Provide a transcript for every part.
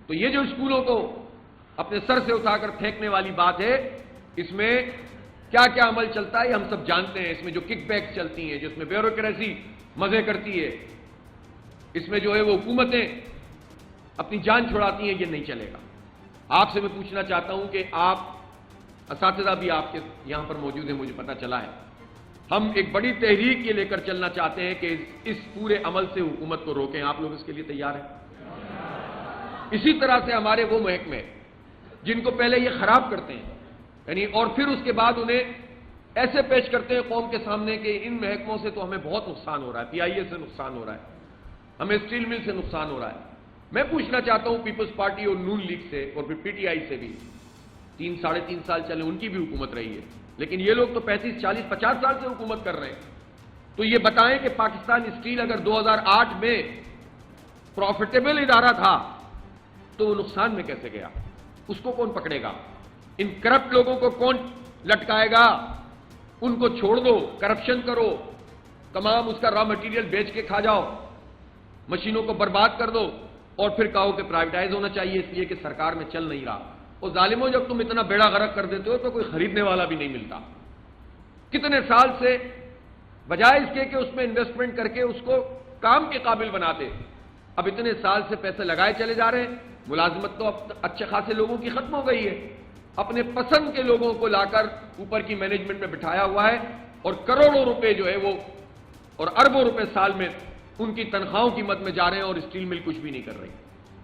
تو یہ جو اسکولوں کو اپنے سر سے اٹھا کر پھینکنے والی بات ہے، اس میں کیا کیا عمل چلتا ہے یہ ہم سب جانتے ہیں. اس میں جو کک بیکس چلتی ہیں، جس میں بیوروکریسی مزے کرتی ہے، اس میں جو ہے وہ حکومتیں اپنی جان چھڑاتی ہیں، یہ نہیں چلے گا. آپ سے میں پوچھنا چاہتا ہوں کہ آپ اساتذہ بھی آپ کے یہاں پر موجود ہیں، مجھے پتا چلا ہے. ہم ایک بڑی تحریک یہ لے کر چلنا چاہتے ہیں کہ اس پورے عمل سے حکومت کو روکیں. آپ لوگ اس کے لیے تیار ہیں؟ اسی طرح سے ہمارے وہ محکمے جن کو پہلے یہ خراب کرتے ہیں، یعنی اور پھر اس کے بعد انہیں ایسے پیش کرتے ہیں قوم کے سامنے کہ ان محکموں سے تو ہمیں بہت نقصان ہو رہا ہے، پی آئی اے سے نقصان ہو رہا ہے، ہمیں اسٹیل مل سے نقصان ہو رہا ہے. میں پوچھنا چاہتا ہوں پیپلز پارٹی اور نون لیگ سے اور پھر پی ٹی آئی سے بھی 3-3.5 سال چلے، ان کی بھی حکومت رہی ہے، لیکن یہ لوگ تو 35, 40, 50 سال سے حکومت کر رہے ہیں. تو یہ بتائیں کہ پاکستان اسٹیل اگر 2008 میں پروفیٹیبل ادارہ تھا تو وہ نقصان میں کیسے گیا؟ اس کو کون پکڑے گا؟ ان کرپٹ لوگوں کو کون لٹکائے گا؟ ان کو چھوڑ دو، کرپشن کرو، تمام اس کا را مٹیریل بیچ کے کھا جاؤ، مشینوں کو برباد کر دو اور پھر کہو کہ پرائیویٹائز ہونا چاہیے اس لیے کہ سرکار میں چل نہیں رہا. اور ظالموں، جب تم اتنا بیڑا غرق کر دیتے ہو تو کوئی خریدنے والا بھی نہیں ملتا. کتنے سال سے بجائے اس کے کہ اس میں انویسٹمنٹ کر کے اس کو کام کے قابل بناتے، اب اتنے سال سے پیسے لگائے چلے جا رہے ہیں. ملازمت تو اب اچھے خاصے لوگوں کی ختم ہو گئی ہے، اپنے پسند کے لوگوں کو لا کر اوپر کی مینجمنٹ میں بٹھایا ہوا ہے اور کروڑوں روپے جو ہے وہ اور اربوں روپے سال میں ان کی تنخواہوں کی مد میں جا رہے ہیں اور اسٹیل مل کچھ بھی نہیں کر رہی.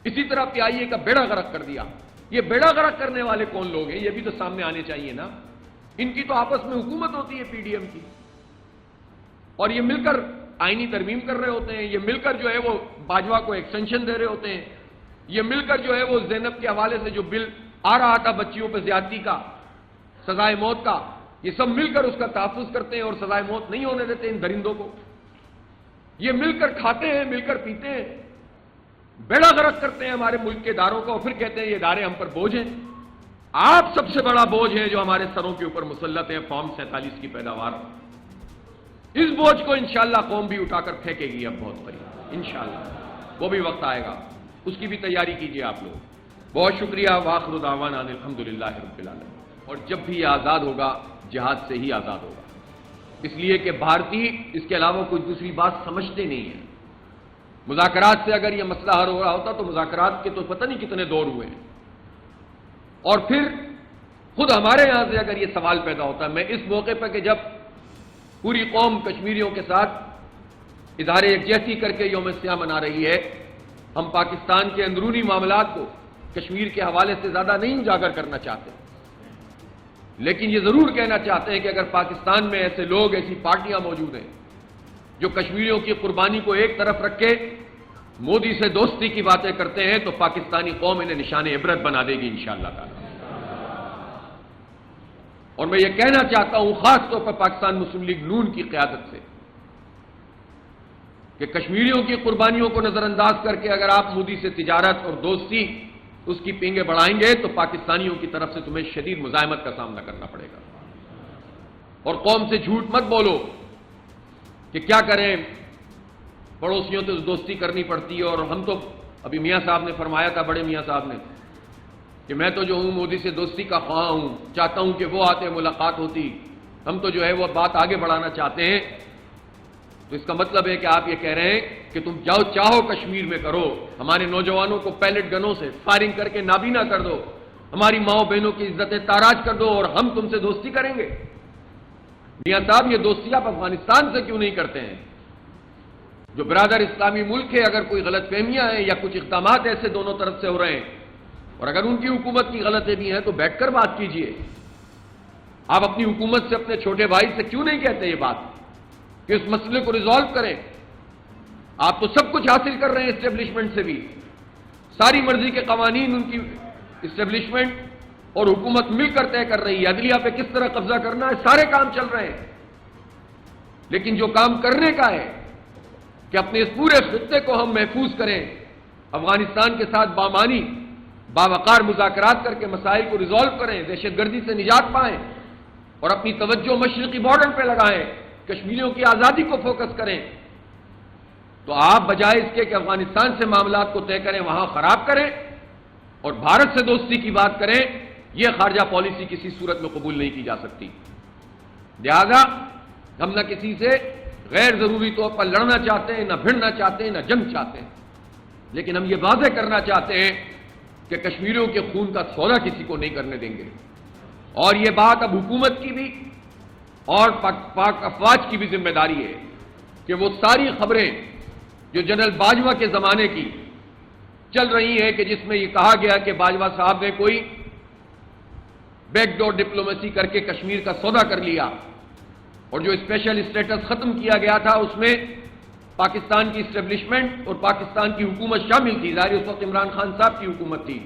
اسی طرح پی آئی اے کا بیڑا غرق کر دیا. یہ بیڑا غرق کرنے والے کون لوگ ہیں؟ یہ بھی تو سامنے آنے چاہیے نا. ان کی تو آپس میں حکومت ہوتی ہے پی ڈی ایم کی، اور یہ مل کر آئینی ترمیم کر رہے ہوتے ہیں، یہ مل کر جو ہے وہ باجوہ کو ایکسٹینشن دے رہے ہوتے ہیں، یہ مل کر جو ہے وہ زینب کے حوالے سے جو بل آ رہا تھا بچیوں پہ زیادتی کا، سزائے موت کا، یہ سب مل کر اس کا تحفظ کرتے ہیں اور سزائے موت نہیں ہونے دیتے ان درندوں کو. یہ مل کر کھاتے ہیں، مل کر پیتے ہیں، بیڑا غرق کرتے ہیں ہمارے ملک کے اداروں کا اور پھر کہتے ہیں یہ ادارے ہم پر بوجھ ہیں. آپ سب سے بڑا بوجھ ہے جو ہمارے سروں کے اوپر مسلط ہے، فارم 47 کی پیداوار. اس بوجھ کو انشاءاللہ قوم بھی اٹھا کر پھینکے گی اب بہت قریب انشاءاللہ. وہ بھی وقت آئے گا، اس کی بھی تیاری کیجیے آپ لوگ. بہت شکریہ. وآخر دعوانا ان الحمدللہ رب العالمین. اور جب بھی یہ آزاد ہوگا جہاد سے ہی آزاد ہوگا، اس لیے کہ بھارتی اس کے علاوہ کوئی دوسری بات سمجھتے نہیں ہیں. مذاکرات سے اگر یہ مسئلہ حل ہو رہا ہوتا تو مذاکرات کے تو پتہ نہیں کتنے دور ہوئے ہیں. اور پھر خود ہمارے یہاں سے اگر یہ سوال پیدا ہوتا ہے، میں اس موقع پر کہ جب پوری قوم کشمیریوں کے ساتھ اظہار یکجہتی کر کے یوم سیاہ منا رہی ہے، ہم پاکستان کے اندرونی معاملات کو کشمیر کے حوالے سے زیادہ نہیں اجاگر کرنا چاہتے، لیکن یہ ضرور کہنا چاہتے ہیں کہ اگر پاکستان میں ایسے لوگ، ایسی پارٹیاں موجود ہیں جو کشمیریوں کی قربانی کو ایک طرف رکھ کے مودی سے دوستی کی باتیں کرتے ہیں تو پاکستانی قوم انہیں نشان عبرت بنا دے گی انشاءاللہ تعالی. اور میں یہ کہنا چاہتا ہوں خاص طور پر پاکستان مسلم لیگ نون کی قیادت سے کہ کشمیریوں کی قربانیوں کو نظر انداز کر کے اگر آپ مودی سے تجارت اور دوستی اس کی پینگیں بڑھائیں گے تو پاکستانیوں کی طرف سے تمہیں شدید مزاحمت کا سامنا کرنا پڑے گا. اور قوم سے جھوٹ مت بولو کہ کیا کریں، پڑوسیوں سے دوستی کرنی پڑتی ہے. اور ہم تو ابھی میاں صاحب نے فرمایا تھا، بڑے میاں صاحب نے، کہ میں تو جو ہوں مودی سے دوستی کا خواہاں ہوں، چاہتا ہوں کہ وہ آتے ملاقات ہوتی، ہم تو جو ہے وہ بات آگے بڑھانا چاہتے ہیں. تو اس کا مطلب ہے کہ آپ یہ کہہ رہے ہیں کہ تم جاؤ چاہو کشمیر میں کرو، ہمارے نوجوانوں کو پیلٹ گنوں سے فائرنگ کر کے نابینا کر دو، ہماری ماؤں بہنوں کی عزتیں تاراج کر دو اور ہم تم سے دوستی کریں گے. میاں صاحب یہ دوستی آپ افغانستان سے کیوں نہیں کرتے ہیں جو برادر اسلامی ملک ہے؟ اگر کوئی غلط فہمیاں ہیں یا کچھ اقدامات ایسے دونوں طرف سے ہو رہے ہیں اور اگر ان کی حکومت کی غلطیں بھی ہیں تو بیٹھ کر بات کیجئے. آپ اپنی حکومت سے، اپنے چھوٹے بھائی سے کیوں نہیں کہتے یہ بات کہ اس مسئلے کو ریزالو کریں؟ آپ تو سب کچھ حاصل کر رہے ہیں اسٹیبلشمنٹ سے بھی، ساری مرضی کے قوانین ان کی اسٹیبلشمنٹ اور حکومت مل کر طے کر رہی ہے، عدلیہ پہ کس طرح قبضہ کرنا ہے، سارے کام چل رہے ہیں. لیکن جو کام کرنے کا ہے کہ اپنے اس پورے خطے کو ہم محفوظ کریں، افغانستان کے ساتھ بامانی باوقار مذاکرات کر کے مسائل کو ریزالو کریں، دہشت گردی سے نجات پائیں اور اپنی توجہ مشرقی بارڈر پہ لگائیں، کشمیریوں کی آزادی کو فوکس کریں، تو آپ بجائے اس کے کہ افغانستان سے معاملات کو طے کریں وہاں خراب کریں اور بھارت سے دوستی کی بات کریں، یہ خارجہ پالیسی کسی صورت میں قبول نہیں کی جا سکتی۔ لہذا ہم نہ کسی سے غیر ضروری طور پر لڑنا چاہتے ہیں، نہ بھڑنا چاہتے ہیں، نہ جنگ چاہتے ہیں، لیکن ہم یہ واضح کرنا چاہتے ہیں کہ کشمیریوں کے خون کا سودا کسی کو نہیں کرنے دیں گے۔ اور یہ بات اب حکومت کی بھی اور پاک افواج کی بھی ذمہ داری ہے کہ وہ ساری خبریں جو جنرل باجوہ کے زمانے کی چل رہی ہیں کہ جس میں یہ کہا گیا کہ باجوہ صاحب نے کوئی بیک ڈور ڈپلومیسی کر کے کشمیر کا سودا کر لیا، اور جو اسپیشل اسٹیٹس ختم کیا گیا تھا اس میں پاکستان کی اسٹیبلشمنٹ اور پاکستان کی حکومت شامل تھی، ظاہر اس وقت عمران خان صاحب کی حکومت تھی،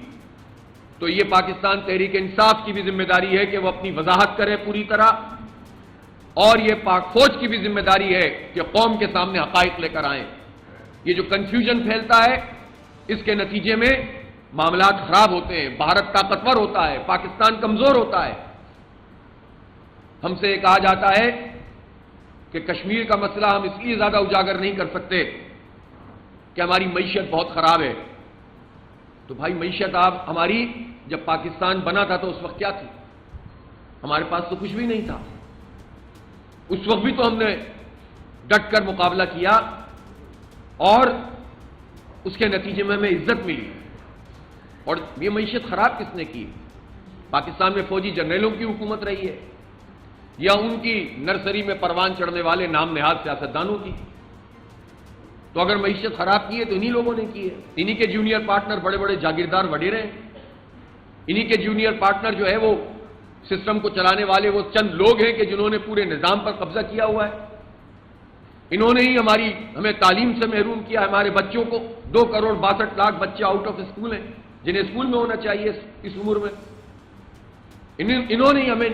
تو یہ پاکستان تحریک انصاف کی بھی ذمہ داری ہے کہ وہ اپنی وضاحت کرے پوری طرح، اور یہ پاک فوج کی بھی ذمہ داری ہے کہ قوم کے سامنے حقائق لے کر آئیں۔ یہ جو کنفیوژن پھیلتا ہے اس کے نتیجے میں معاملات خراب ہوتے ہیں، بھارت طاقتور ہوتا ہے، پاکستان کمزور ہوتا ہے۔ ہم سے یہ کہا جاتا ہے کہ کشمیر کا مسئلہ ہم اس لیے زیادہ اجاگر نہیں کر سکتے کہ ہماری معیشت بہت خراب ہے۔ تو بھائی معیشت آپ ہماری جب پاکستان بنا تھا تو اس وقت کیا تھی؟ ہمارے پاس تو کچھ بھی نہیں تھا، اس وقت بھی تو ہم نے ڈٹ کر مقابلہ کیا اور اس کے نتیجے میں ہمیں عزت ملی۔ اور یہ معیشت خراب کس نے کی؟ پاکستان میں فوجی جنرلوں کی حکومت رہی ہے یا ان کی نرسری میں پروان چڑھنے والے نام نہاد سیاستدانوں کی؟ تو اگر معیشت خراب کی ہے تو انہی لوگوں نے کی ہے، انہی کے جونیئر پارٹنر بڑے بڑے جاگیردار وڈیرے ہیں، انہی کے جونیئر پارٹنر جو ہے وہ سسٹم کو چلانے والے وہ چند لوگ ہیں کہ جنہوں نے پورے نظام پر قبضہ کیا ہوا ہے۔ انہوں نے ہی ہمیں تعلیم سے محروم کیا، ہمارے بچوں کو 2,62,00,000 بچے آؤٹ آف اسکول ہیں جنہیں اسکول میں ہونا چاہیے اس عمر میں۔ انہوں نے ہی ہمیں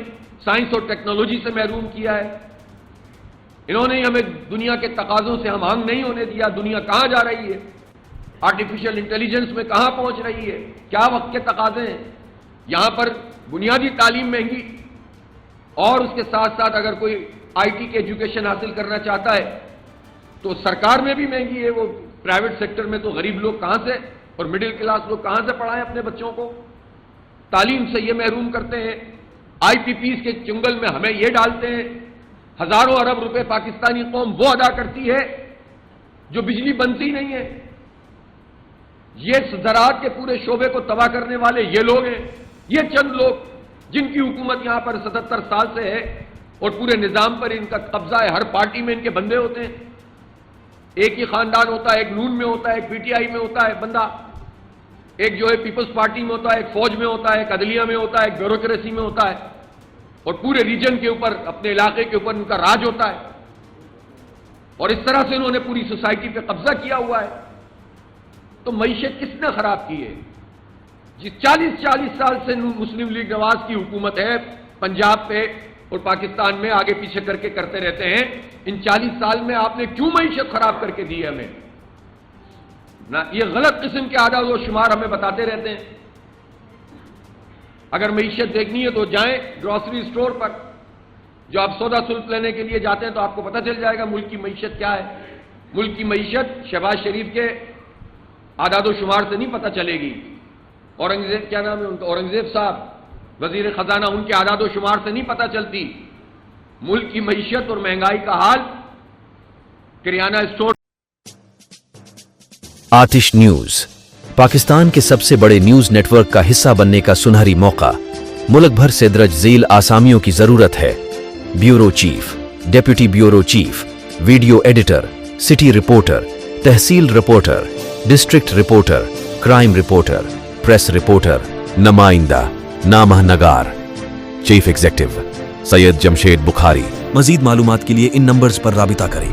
سائنس اور ٹیکنالوجی سے محروم کیا ہے، انہوں نے ہی ہمیں دنیا کے تقاضوں سے ہم آہنگ نہیں ہونے دیا۔ دنیا کہاں جا رہی ہے؟ آرٹیفیشل انٹیلیجنس میں کہاں پہنچ رہی ہے؟ کیا وقت کے تقاضے ہیں؟ یہاں پر بنیادی تعلیم مہنگی، اور اس کے ساتھ ساتھ اگر کوئی آئی ٹی کے ایجوکیشن حاصل کرنا چاہتا ہے تو سرکار میں بھی مہنگی ہے، وہ پرائیویٹ سیکٹر میں تو غریب لوگ کہاں سے اور مڈل کلاس لوگ کہاں سے پڑھائیں اپنے بچوں کو؟ تعلیم سے یہ محروم کرتے ہیں، آئی پی پیز کے چنگل میں ہمیں یہ ڈالتے ہیں۔ ہزاروں ارب روپے پاکستانی قوم وہ ادا کرتی ہے جو بجلی بنتی نہیں ہے۔ یہ زراعت کے پورے شعبے کو تباہ کرنے والے یہ لوگ ہیں، یہ چند لوگ جن کی حکومت یہاں پر 77 سال سے ہے اور پورے نظام پر ان کا قبضہ ہے، ہر پارٹی میں ان کے بندے ہوتے ہیں، ایک ہی خاندان ہوتا ہے، ایک نون میں ہوتا ہے، ایک پی ٹی آئی میں ہوتا ہے بندہ، ایک جو ہے پیپلز پارٹی میں ہوتا ہے، ایک فوج میں ہوتا ہے، ایک عدلیہ میں ہوتا ہے، ایک بیوروکریسی میں ہوتا ہے، اور پورے ریجن کے اوپر اپنے علاقے کے اوپر ان کا راج ہوتا ہے، اور اس طرح سے انہوں نے پوری سوسائٹی پہ قبضہ کیا ہوا ہے۔ تو معیشت کس نے خراب کی ہے؟ جس 40 سال سے مسلم لیگ نواز کی حکومت ہے پنجاب پہ اور پاکستان میں، آگے پیچھے کر کے کرتے رہتے ہیں، ان 40 سال میں آپ نے کیوں معیشت خراب کر کے دی ہے ہمیں؟ نہ یہ غلط قسم کے اعداد و شمار ہمیں بتاتے رہتے ہیں۔ اگر معیشت دیکھنی ہے تو جائیں گروسری سٹور پر، جو آپ سودا سلف لینے کے لیے جاتے ہیں تو آپ کو پتہ چل جائے گا ملک کی معیشت کیا ہے۔ ملک کی معیشت شہباز شریف کے اعداد و شمار سے نہیں پتہ چلے گی، اورنگزیب کیا نام ہے ان کا، اورنگزیب صاحب وزیر خزانہ، ان کے اعداد و شمار سے نہیں پتہ چلتی۔ ملک کی معیشت اور مہنگائی کا حال کریانہ اسٹور۔ آتش نیوز پاکستان کے سب سے بڑے نیوز نیٹ ورک کا حصہ بننے کا سنہری موقع۔ ملک بھر سے درج ذیل آسامیوں کی ضرورت ہے: bureau chief, deputy bureau chief, video editor, city reporter, تحصیل reporter, district reporter, crime reporter, press reporter, نمائندہ، نامہ نگار۔ Chief executive Syed Jamshed Bukhari. مزید معلومات کے لیے ان نمبرز پر رابطہ کریں۔